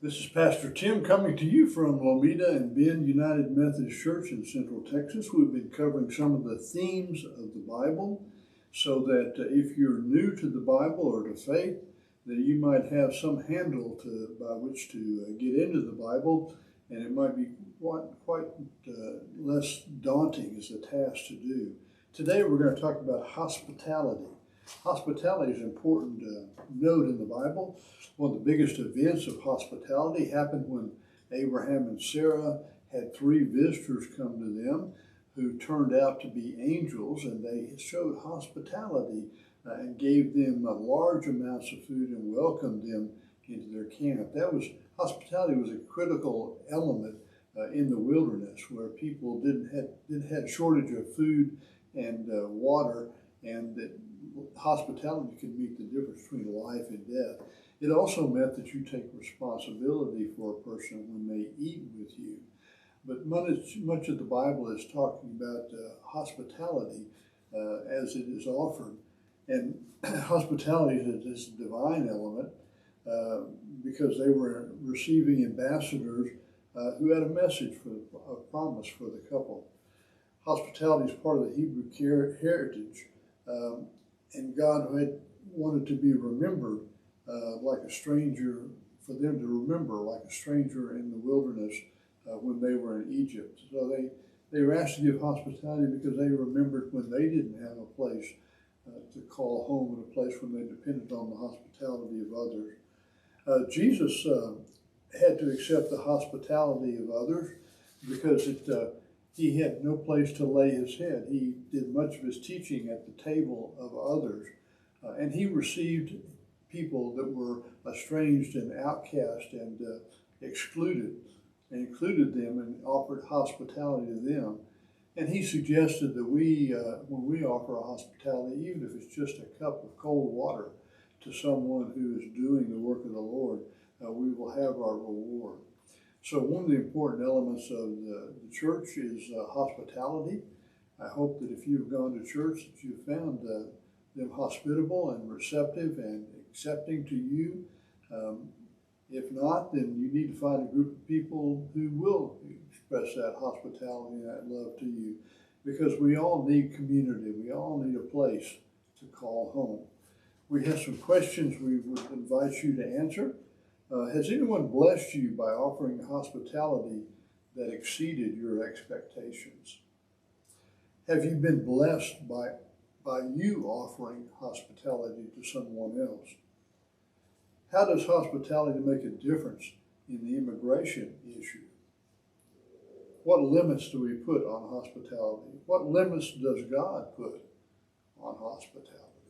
This is Pastor Tim coming to you from Lomita and Bend United Methodist Church in Central Texas. We've been covering some of the themes of the Bible so that if you're new to the Bible or to faith, that you might have some handle by which to get into the Bible, and it might be quite less daunting as a task to do. Today we're going to talk about hospitality. Hospitality is an important note in the Bible. One of the biggest events of hospitality happened when Abraham and Sarah had 3 visitors come to them who turned out to be angels, and they showed hospitality and gave them large amounts of food and welcomed them into their camp. Hospitality was a critical element in the wilderness, where people didn't have shortage of food and water, and that hospitality could make the difference between life and death. It also meant that you take responsibility for a person when they eat with you. But much of the Bible is talking about hospitality as it is offered. And hospitality is this divine element because they were receiving ambassadors who had a message, a promise for the couple. Hospitality is part of the Hebrew heritage. And God had wanted to be remembered like a stranger, for them to remember like a stranger in the wilderness when they were in Egypt. So they were asked to give hospitality because they remembered when they didn't have a place to call home, and a place when they depended on the hospitality of others. Jesus had to accept the hospitality of others because he had no place to lay his head. He did much of his teaching at the table of others, and he received people that were estranged and outcast and excluded, and included them and offered hospitality to them. And he suggested that when we offer a hospitality, even if it's just a cup of cold water to someone who is doing the work of the Lord, we will have our reward. So one of the important elements of the church is hospitality. I hope that if you've gone to church, that you've found them hospitable and receptive and accepting to you. If not, then you need to find a group of people who will express that hospitality and that love to you, because we all need community. We all need a place to call home. We have some questions we would invite you to answer. Has anyone blessed you by offering hospitality that exceeded your expectations? Have you been blessed by you offering hospitality to someone else? How does hospitality make a difference in the immigration issue? What limits do we put on hospitality? What limits does God put on hospitality?